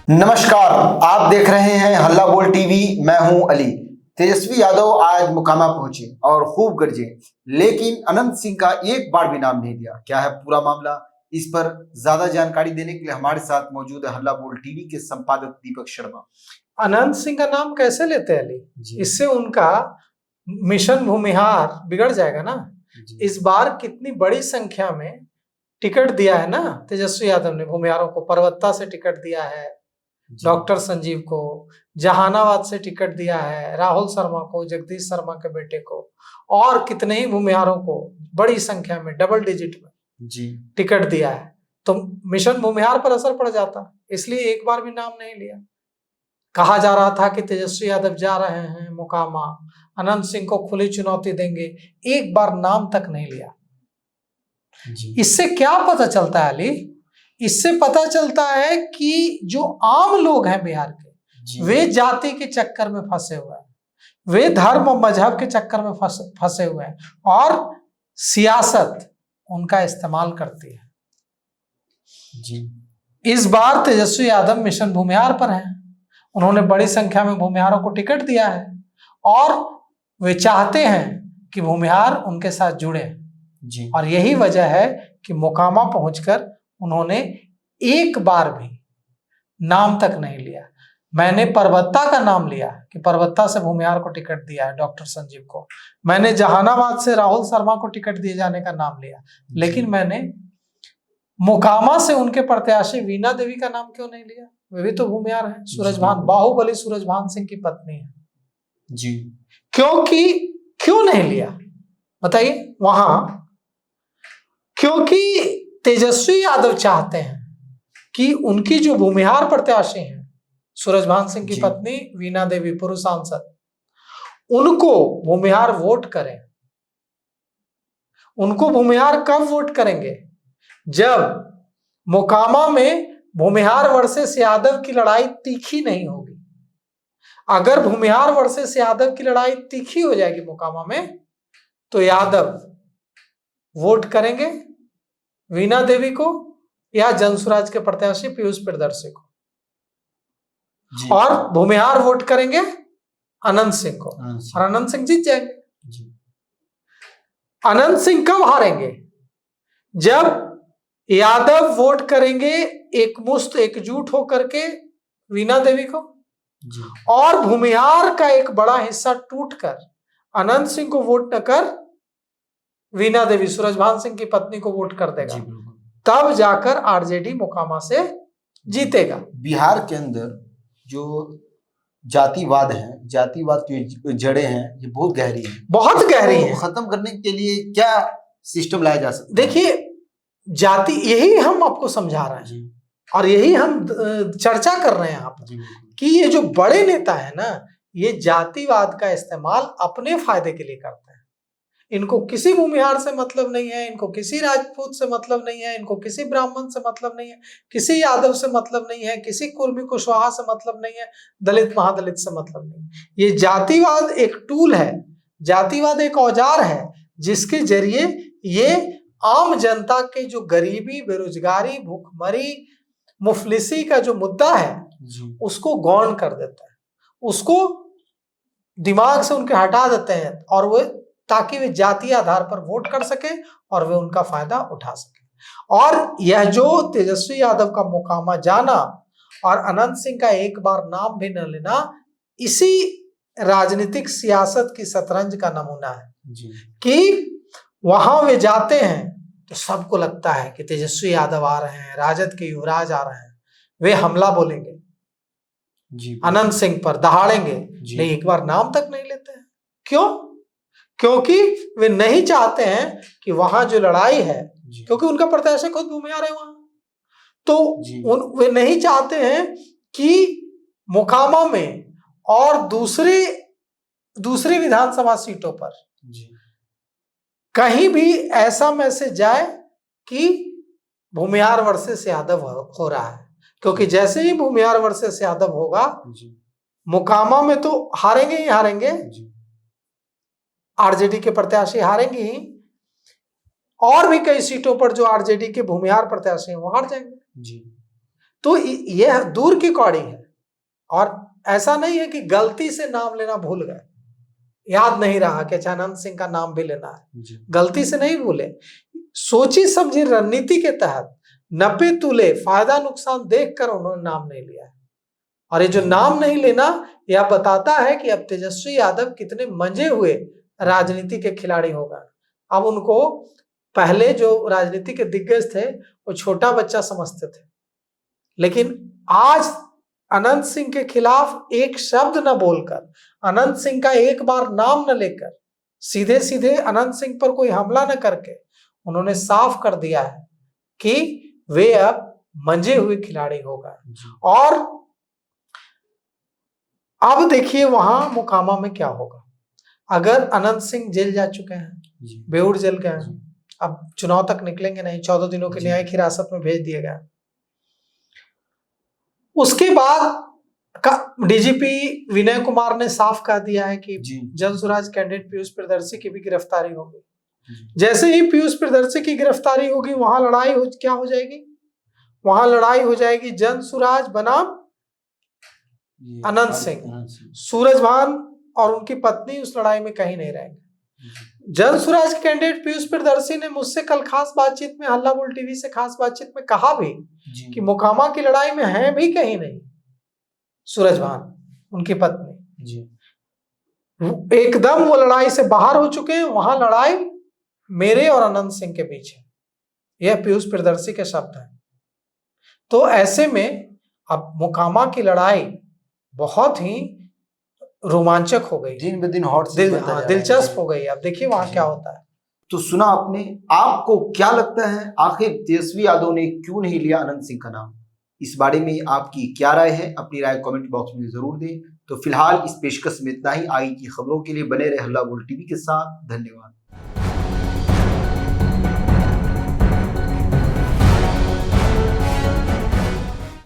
नमस्कार, आप देख रहे हैं हल्ला बोल टीवी। मैं हूं अली। तेजस्वी यादव आज मुकामा पहुंचे और खूब गरजे, लेकिन अनंत सिंह का एक बार भी नाम नहीं लिया। क्या है पूरा मामला? इस पर ज्यादा जानकारी देने के लिए हमारे साथ मौजूद है हल्ला बोल टीवी के संपादक दीपक शर्मा। अनंत सिंह का नाम कैसे लेते हैं अली? इससे उनका मिशन भूमिहार बिगड़ जाएगा ना। इस बार कितनी बड़ी संख्या में टिकट दिया है ना तेजस्वी यादव ने भूमिहारों को। परबत्ता से टिकट दिया है, डॉक्टर संजीव को, जहानाबाद से टिकट दिया है, राहुल शर्मा को, जगदीश शर्मा के बेटे को, और कितने ही भूमिहारों को बड़ी संख्या में डबल डिजिट में टिकट दिया है। तो मिशन भूमिहार पर असर पड़ जाता, इसलिए एक बार भी नाम नहीं लिया। कहा जा रहा था कि तेजस्वी यादव जा रहे हैं मोकामा, अनंत सिंह को खुली चुनौती देंगे, एक बार नाम तक नहीं लिया। इससे क्या पता चलता है अली? इससे पता चलता है कि जो आम लोग हैं बिहार के, वे जाति के चक्कर में फंसे हुए हैं, वे धर्म और मजहब के चक्कर में फंसे हुए हैं और सियासत उनका इस्तेमाल करती है। इस बार तेजस्वी यादव मिशन भूमिहार पर हैं। उन्होंने बड़ी संख्या में भूमिहारों को टिकट दिया है और वे चाहते हैं कि भूमिहार उनके साथ जुड़े और यही वजह है कि मोकामा पहुंचकर उन्होंने एक बार भी नाम तक नहीं लिया। मैंने परबत्ता का नाम लिया कि परबत्ता से भूमिहार को टिकट दिया है डॉक्टर संजीव को। मैंने जहानाबाद से राहुल शर्मा को टिकट दिए जाने का नाम लिया, लेकिन मैंने मोकामा से उनके प्रत्याशी वीणा देवी का नाम क्यों नहीं लिया? वे भी तो भूमिहार है, सूरजभान, बाहुबली सूरजभान सिंह की पत्नी है जी। क्यों नहीं लिया बताइए वहां? क्योंकि तेजस्वी यादव चाहते हैं कि उनकी जो भूमिहार प्रत्याशी हैं, सूरजभान सिंह की पत्नी वीणा देवी, पूर्व सांसद, उनको भूमिहार वोट करें। उनको भूमिहार कब वोट करेंगे? जब मोकामा में भूमिहार वर्सेस यादव की लड़ाई तीखी नहीं होगी। अगर भूमिहार वर्सेस यादव की लड़ाई तीखी हो जाएगी मोकामा में, तो यादव वोट करेंगे वीणा देवी को या जनसुराज के प्रत्याशी पीयूष प्रियदर्शी को, और भूमिहार वोट करेंगे अनंत सिंह को, और अनंत सिंह जीत जाएंगे। अनंत सिंह कब हारेंगे? जब यादव वोट करेंगे एकमुश्त एकजुट होकर के वीणा देवी को, और भूमिहार का एक बड़ा हिस्सा टूटकर अनंत सिंह को वोट न कर वीणा देवी, सूरजभान सिंह की पत्नी को वोट कर देगा, तब जाकर आरजेडी मोकामा से जीतेगा। बिहार के अंदर जो जातिवाद है, जातिवाद की जड़ें हैं, ये बहुत गहरी है, बहुत गहरी है। खत्म करने के लिए क्या सिस्टम लाया जा सकता है? देखिए, जाति, यही हम आपको समझा रहे हैं और यही हम चर्चा कर रहे हैं यहाँ पर कि ये जो बड़े नेता है ना, ये जातिवाद का इस्तेमाल अपने फायदे के लिए करते हैं। इनको किसी भूमिहार से मतलब नहीं है, इनको किसी राजपूत से मतलब नहीं है, इनको किसी ब्राह्मण से मतलब नहीं है, किसी यादव से मतलब नहीं है, किसी कुर्मी कुशवाहा से मतलब नहीं है, दलित महादलित से मतलब नहीं है। ये जातिवाद एक टूल है, जातिवाद एक औजार है, जिसके जरिए ये आम जनता के जो गरीबी, बेरोजगारी, भूखमरी, मुफलिसी का जो मुद्दा है उसको गौण कर देता है, उसको दिमाग से उनके हटा देते हैं, और वे ताकि वे जातीय आधार पर वोट कर सके और वे उनका फायदा उठा सके। और यह जो तेजस्वी यादव का मोकामा जाना और अनंत सिंह का एक बार नाम भी न लेना, इसी राजनीतिक सियासत की शतरंज का नमूना है कि वहां वे जाते हैं तो सबको लगता है कि तेजस्वी यादव आ रहे हैं, राजद के युवराज आ रहे हैं, वे हमला बोलेंगे अनंत सिंह पर, दहाड़ेंगे, नहीं एक बार नाम तक नहीं लेते हैं। क्यों? क्योंकि वे नहीं चाहते हैं कि वहां जो लड़ाई है, क्योंकि उनका प्रत्याशी खुद भूमिहार है वहां, तो वे नहीं चाहते हैं कि मोकामा में और दूसरी विधानसभा सीटों पर कहीं भी ऐसा मैसेज जाए कि भूमिहार वर्सेस यादव हो रहा है। क्योंकि जैसे ही भूमिहार वर्सेस यादव होगा, मोकामा में तो हारेंगे ही हारेंगे, आरजेडी के प्रत्याशी हारेंगे ही, और भी कई सीटों पर जो आरजेडी के भूमिहार प्रत्याशी हैं वो हार जाएंगे। तो यह दूर की कौड़ी है। और ऐसा नहीं है कि गलती से नाम लेना भूल गए, याद नहीं रहा कि अच्छा अनंत सिंह का नाम भी लेना है, गलती से नहीं भूले, सोची समझी रणनीति के तहत 90 तुले फायदा नुकसान देखकर उन्होंने नाम नहीं लिया है। और ये जो नाम नहीं लेना, यह बताता है कि अब तेजस्वी यादव कितने मंजे हुए राजनीति के खिलाड़ी हो गए। अब उनको पहले जो राजनीति के दिग्गज थे वो छोटा बच्चा समझते थे, लेकिन आज अनंत सिंह के खिलाफ एक शब्द न बोलकर, अनंत सिंह का एक बार नाम न लेकर, सीधे सीधे अनंत सिंह पर कोई हमला न करके उन्होंने साफ कर दिया है कि वे अब मंजे हुए खिलाड़ी हो गए। और अब देखिए वहां मोकामा में क्या होगा। अगर अनंत सिंह जेल जा चुके हैं, बेऊर जेल गए हैं, अब चुनाव तक निकलेंगे नहीं, 14 दिनों की न्यायिक हिरासत में भेज दिए गए। उसके बाद डीजीपी विनय कुमार ने साफ कह दिया है कि जनसुराज कैंडिडेट पीयूष प्रियदर्शी की भी गिरफ्तारी होगी। जैसे ही पीयूष प्रियदर्शी की गिरफ्तारी होगी, वहां लड़ाई क्या हो जाएगी, वहां लड़ाई हो जाएगी जनसुराज बनाम अनंत सिंह। सूरजभान और उनकी पत्नी उस लड़ाई में कहीं नहीं रहेंगे। जनसुराज कैंडिडेट पीयूष प्रियदर्शी ने मुझसे कल खास बातचीत में, हल्ला बोल टीवी से खास बातचीत में कहा भी कि मोकामा की लड़ाई में है भी कहीं नहीं सूरजभान, उनकी पत्नी एकदम वो लड़ाई से बाहर हो चुके हैं। वहां लड़ाई मेरे और अनंत सिंह के बीच है, यह पीयूष प्रियदर्शी के शब्द है। तो ऐसे में अब मोकामा की लड़ाई बहुत ही रोमांचक हो गई, दिन ब दिन हॉट दिलचस्प हो गई। अब देखिए वहां क्या होता है। तो सुना आपने, आपको क्या लगता है आखिर तेजस्वी यादव ने क्यों नहीं लिया अनंत सिंह का नाम? इस बारे में आपकी क्या राय है? अपनी राय कमेंट बॉक्स में जरूर दें। तो फिलहाल इस पेशकश में इतना ही। आई की खबरों के लिए बने रहे हल्ला बोल टीवी के साथ। धन्यवाद।